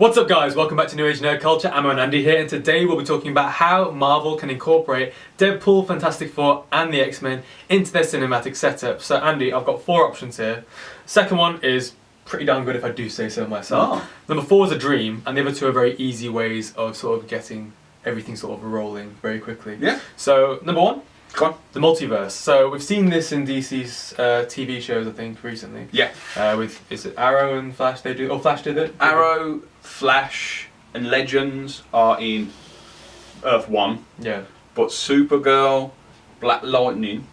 What's up guys, welcome back to New Age Nerd Culture. Amo and Andy here, and today we'll be talking about how Marvel can incorporate Deadpool, Fantastic Four and the X-Men into their cinematic setup. So Andy, I've got 4 options here. Second one is pretty darn good if I do say so myself. Number 4 is a dream, and the other 2 are very easy ways of sort of getting everything sort of rolling very quickly. Yeah. So number 1, go on. The multiverse. So we've seen this in DC's TV shows, I think, recently. Yeah. With, is it Arrow and Flash they do? Or Flash did it? Arrow, Flash and Legends are in Earth 1. Yeah. But Supergirl, Black Lightning...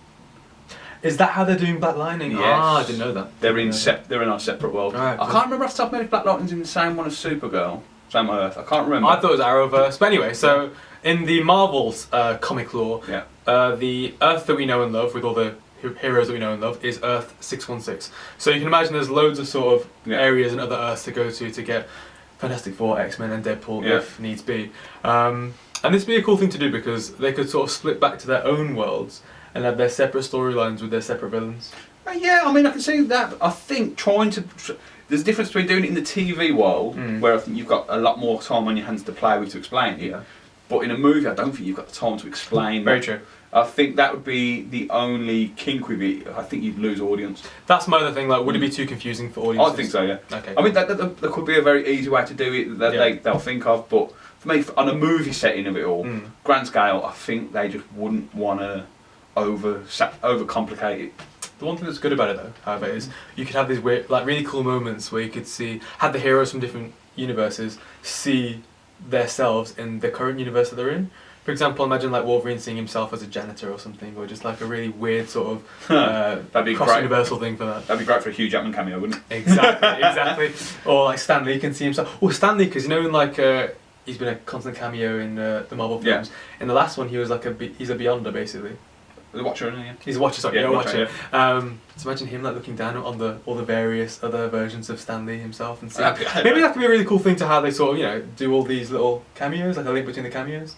Is that how they're doing Black Lightning? Yes. Ah, I didn't know that. They're in our separate world. Right, I can't remember off the top of my head if Black Lightning's in the same one as Supergirl. Same Earth. I can't remember. I thought it was Arrowverse. But anyway, so in the Marvel's comic lore, the Earth that we know and love, with all the heroes that we know and love, is Earth 616. So you can imagine there's loads of sort of areas and other Earths to go to get Fantastic Four, X-Men and Deadpool if needs be. And this would be a cool thing to do because they could sort of split back to their own worlds and have their separate storylines with their separate villains. Yeah, I mean, I can see that. I think there's a difference between doing it in the TV world, where I think you've got a lot more time on your hands to play with to explain it. Yeah. But in a movie, I don't think you've got the time to explain. Very true. I think that would be the only kink with it. I think you'd lose audience. That's my other thing. Like, would it be too confusing for audiences? I think so. Yeah. Okay. I mean, that could be a very easy way to do it that they'll think of. But for me, on a movie setting of it all, grand scale, I think they just wouldn't want to overcomplicate it. The one thing that's good about it though, however, is you could have these weird, like really cool moments where you could have the heroes from different universes see themselves in the current universe that they're in. For example, imagine like Wolverine seeing himself as a janitor or something, or just like a really weird sort of that'd be cross-universal thing for that. That'd be great for a Hugh Jackman cameo, wouldn't it? Exactly. Or like Stan Lee can see himself. Or Stan Lee, because you know in like he's been a constant cameo in the Marvel films. Yeah. In the last one, he was like he's a Beyonder basically. The Watcher, isn't he? He's a Watcher, sorry, Watcher. Yeah. So imagine him like looking down on all the various other versions of Stan Lee himself and seeing. Maybe that could be a really cool thing to how they sort of do all these little cameos, like a link between the cameos.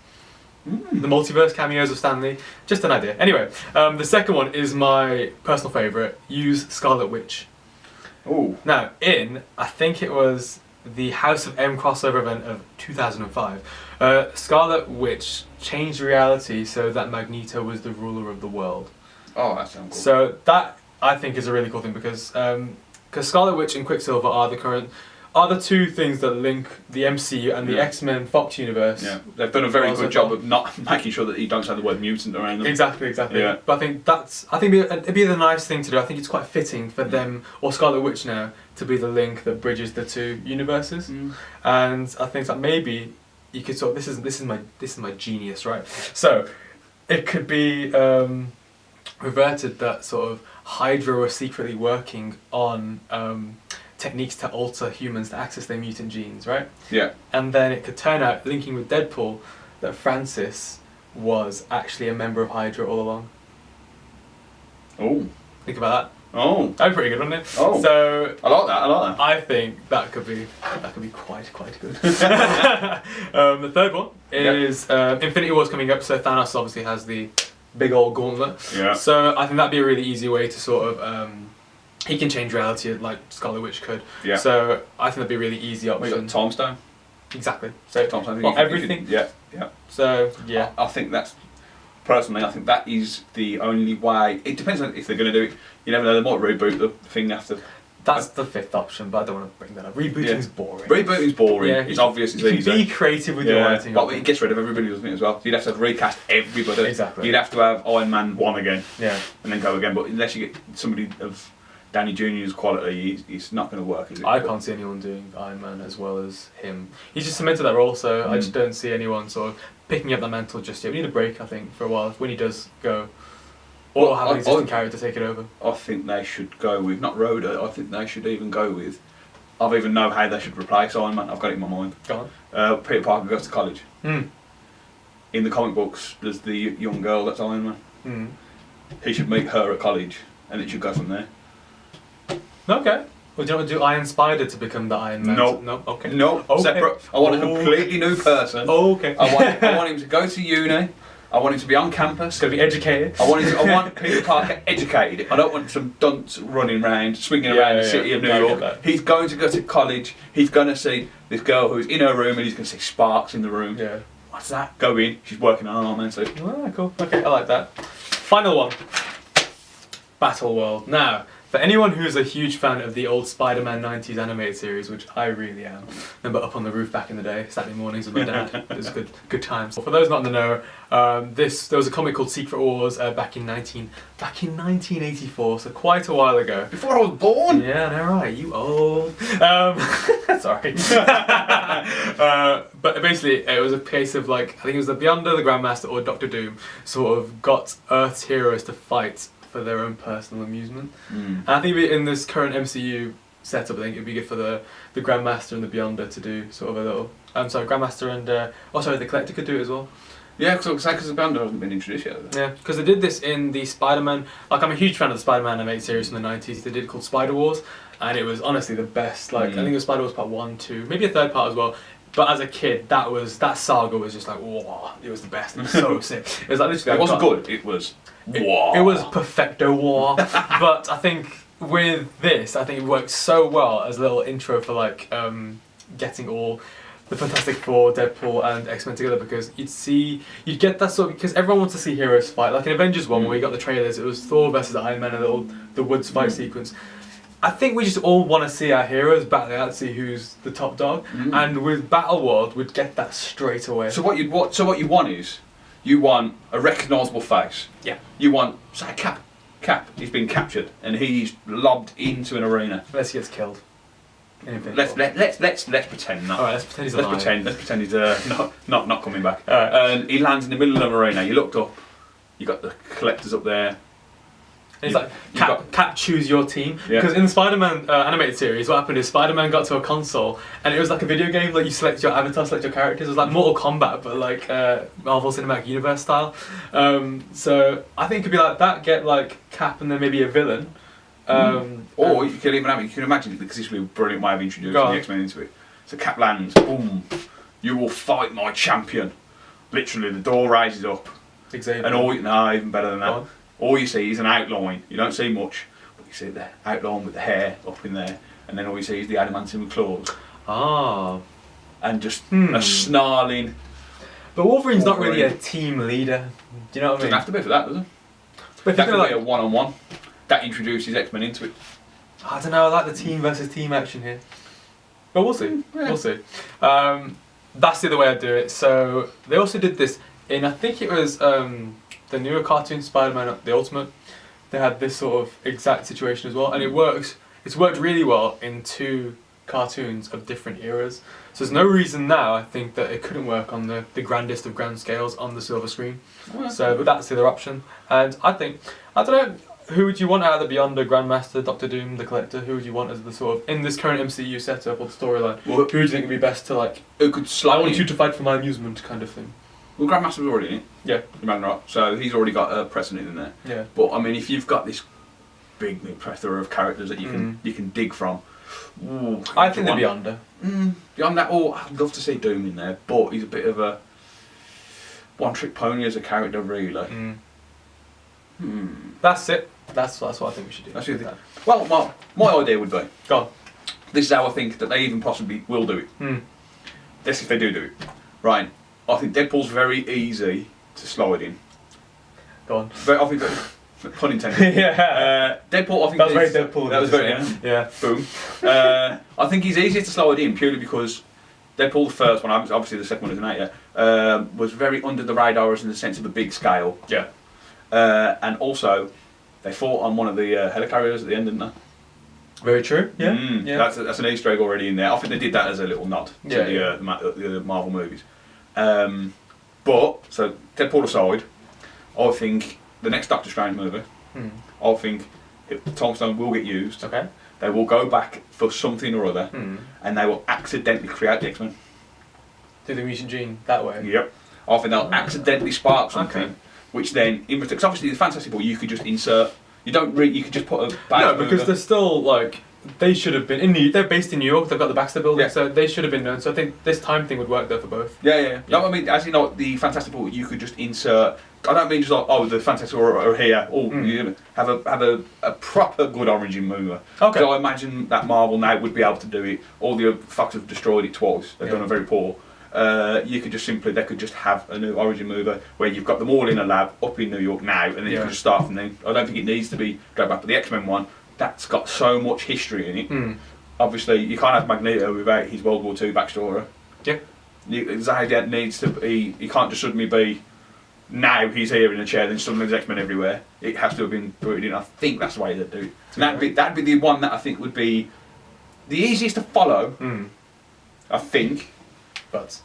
The multiverse cameos of Stan Lee. Just an idea. Anyway, the second one is my personal favourite. Use Scarlet Witch. Ooh. Now, I think it was the House of M crossover event of 2005, Scarlet Witch changed reality so that Magneto was the ruler of the world. Oh, that sounds cool. So that, I think, is a really cool thing because Scarlet Witch and Quicksilver are the 2 things that link the MCU and the X-Men Fox universe. Yeah, they've done a very good job of not making sure that you don't say the word mutant around them. Exactly. Yeah. But I think it'd be the nice thing to do. I think it's quite fitting for them, or Scarlet Witch now, to be the link that bridges the 2 universes. And I think that maybe you could sort of, this is my genius, right? So it could be reverted that sort of Hydra were secretly working on techniques to alter humans to access their mutant genes, right? Yeah. And then it could turn out, linking with Deadpool, that Francis was actually a member of Hydra all along. Oh. Think about that. Oh. That'd be pretty good, wouldn't it? Oh. So I like that. I think that could be quite good. The third one is Infinity War's coming up, so Thanos obviously has the big old gauntlet. Yeah. So I think that'd be a really easy way to sort of he can change reality like Scarlet Witch could. Yeah. So I think that'd be a really easy option. Time Stone. Exactly. So Time Stone. Well, everything. Yeah. So yeah. I think that's personally. I think that is the only way. It depends on if they're going to do it. You never know. They might reboot the thing after. That's the 5th option, but I don't want to bring that up. Rebooting's boring. Rebooting's boring. Yeah, it's obvious. It's easy. Be creative with your writing. But it gets rid of everybody, doesn't it, as well? So you'd have to recast everybody. Exactly. You'd have to have Iron Man 1 again. Yeah. And then go again. But unless you get somebody of Danny Jr.'s quality, it's not going to work, is it? I can't see anyone doing Iron Man as well as him. He's just cemented that role, so I just don't see anyone sort of picking up that mantle just yet. We need a break, I think, for a while when he does go. Or have an existing character take it over. I think they should go with, not Rhoda, I think they should even go with, I even know how they should replace Iron Man, I've got it in my mind. Go on. Peter Parker goes to college. In the comic books, there's the young girl that's Iron Man. He should meet her at college, and it should go from there. Okay. Well, do you want to do Iron Spider to become the Iron Man? No. Okay. No. Okay. Separate. I want a completely new person. Okay. I want him to go to uni, I want him to be on campus. He's got to be educated. I want Peter Parker educated. I don't want some dunce running around, swinging around the city of New York. He's going to go to college. He's going to see this girl who's in her room, and he's going to see sparks in the room. Yeah. What's that? Go in. She's working on an man suit. Oh, cool. Okay, I like that. Final one. Battle World. Now, for anyone who's a huge fan of the old Spider-Man 90s animated series, which I really am, remember Up on the Roof back in the day, Saturday mornings with my dad. It was good times. For those not in the know, there was a comic called Secret Wars back in 1984, so quite a while ago. Before I was born. Yeah, I know, right? You old. Sorry. But basically, it was a case of like, I think it was the Beyonder, the Grandmaster, or Doctor Doom, sort of got Earth's heroes to fight for their own personal amusement. And I think in this current MCU setup, I think it'd be good for the Grandmaster and the Beyonder to do sort of a little. Grandmaster and the Collector could do it as well. Yeah, because the Beyonder hasn't been introduced yet. Yeah, because they did this in the Spider-Man. Like, I'm a huge fan of the Spider-Man animated series from the 90s. They did it called Spider Wars, and it was honestly the best. Like, I think it was Spider Wars Part 1, 2, maybe a third part as well. But as a kid, that saga was just like, whoa, it was the best. It was so sick. It was like literally. It wasn't good. It was. Wow. It was perfecto war. But I think with this, I think it worked so well as a little intro for like getting all the Fantastic Four, Deadpool, and X-Men together, because you'd get that sort of, because everyone wants to see heroes fight. Like in Avengers 1, where we got the trailers, it was Thor versus Iron Man and the woods fight sequence. I think we just all want to see our heroes battle out to see who's the top dog, and with Battle World, we'd get that straight away. So what you want is, you want a recognisable face. Yeah. You want, say, Cap. He's been captured and he's lobbed into an arena. Unless he gets killed. Let's pretend that. Alright, let's pretend he's alive. Let's pretend he's not coming back. Alright. And he lands in the middle of an arena. You looked up. You got the collectors up there. And it's like, Cap, choose your team. Because in the Spider-Man animated series, what happened is Spider-Man got to a console, and it was like a video game, like you select your avatar, select your characters. It was like Mortal Kombat, but like Marvel Cinematic Universe style. So I think it could be like that, get like Cap and then maybe a villain. Or you could even have it, you can imagine it, because this would be a brilliant way of introducing the X-Men into it. So Cap lands, boom, you will fight my champion. Literally, the door raises up. Xavier. And even better than that. All you see is an outline. You don't see much, but you see the outline with the hair up in there, and then all you see is the adamantium claws. Ah. And just a snarling. But Wolverine's not really a team leader. Do you know what I mean? Doesn't have to be for that, does it? But that could be a one-on-one. That introduces X-Men into it. I don't know, I like the team versus team action here. But we'll see. Yeah. We'll see. That's the other way I'd do it. So they also did this in, I think it was the newer cartoon Spider-Man The Ultimate. They had this sort of exact situation as well, and it works. It's worked really well in 2 cartoons of different eras. So there's no reason now, I think, that it couldn't work on the grandest of grand scales on the silver screen. So but that's the other option. And I don't know, who would you want out of the Beyonder, Grandmaster, Doctor Doom, the Collector? Who would you want as the sort of, in this current MCU setup or the storyline, who do you think would be best to like, who could slide I want you to fight for my amusement kind of thing? Well, Grandmaster was already in it. Yeah. Right. So he's already got a precedent in there. Yeah. But I mean, if you've got this big plethora of characters that you can dig from, I think the Beyonder. Beyond that, I'd love to see Doom in there, but he's a bit of a one-trick pony as a character, really. That's it. That's what I think we should do. That's what you think. Well, my idea would be. Go on. This is how I think that they even possibly will do it. This if they do it. Right. I think Deadpool's very easy to slide in. Go on. I think that, pun intended. Yeah. Deadpool, I think that was very Deadpool. That was very yeah. Boom. I think he's easier to slide in purely because Deadpool, the first one, obviously the second one isn't out yet, was very under the radar in the sense of a big scale. Yeah. And also, they fought on one of the helicarriers at the end, didn't they? Very true. Yeah. Yeah. That's an Easter egg already in there. I think they did that as a little nod to the Marvel movies. But so Deadpool aside, I think the next Doctor Strange movie, I think Tom Stone will get used. Okay. They will go back for something or other, and they will accidentally create the X-Men. Do the mutant gene that way? Yep. I think they'll accidentally spark something, which then, because obviously the Fantastic Four, you could just insert. You don't really. You could just put a. No, because they're still like they should have been they're based in New York. They've got the Baxter Building, Yeah. so they should have been known. So I think this time thing would work there for both. Yeah. No, I mean, as you know, the Fantastic Four, you could just insert. I don't mean just like, oh, the Fantastic Four are here. You have a proper good origin movie. Okay. So I imagine that Marvel now would be able to do it. All the fucks have destroyed it twice. They've done a very poor. You could just they could just have a new origin movie where you've got them all in a lab up in New York now, and then you can just start from there. I don't think it needs to be go back to the X-Men one. That's got so much history in it. Obviously, you can't have Magneto without his World War II backstory. Yeah. Zodiac needs to be. He can't just suddenly be. Now he's here in a chair, then suddenly there's X-Men everywhere. It has to have been rooted in. I think that's the way they do it. And that'd be the one that I think would be the easiest to follow. I think. But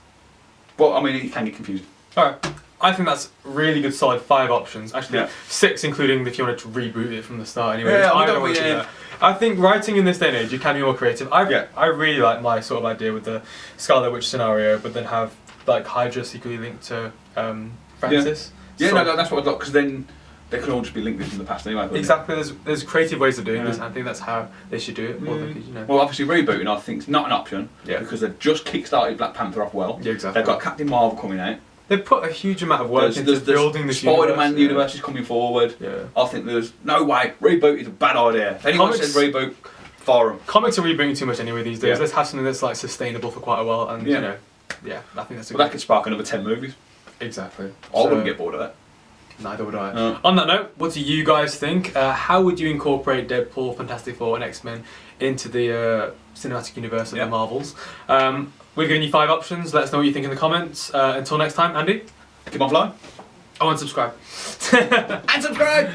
I mean, it can get confusing. Alright, I think that's really good solid 5 options. Actually, 6 including if you wanted to reboot it from the start anyway. Yeah, I don't want to do that. I think writing in this day and age, you can be more creative. I really like my sort of idea with the Scarlet Witch scenario, but then have like Hydra secretly linked to Francis. Yeah, no, that's what I'd like, because then they can all just be linked from the past anyway. Exactly, there's creative ways of doing this, and I think that's how they should do it. Well, obviously rebooting I think is not an option, because they've just kick-started Black Panther off well. Yeah, exactly. They've got Captain Marvel coming out. They've put a huge amount of work into building this Spider-Man universe is coming forward. Yeah. I think there's no way. Reboot is a bad idea. If anyone says reboot, fire them. Comics are rebooting too much anyway these days. Let's have something that's like sustainable for quite a while, and you know, I think that's a good. That could spark another 10 movies. Exactly. I wouldn't get bored of that. Neither would I. On that note, what do you guys think? How would you incorporate Deadpool, Fantastic Four, and X-Men into the cinematic universe of the Marvels? We've given you 5 options. Let us know what you think in the comments. Until next time, Andy. Keep on flying. Oh, and subscribe. And subscribe!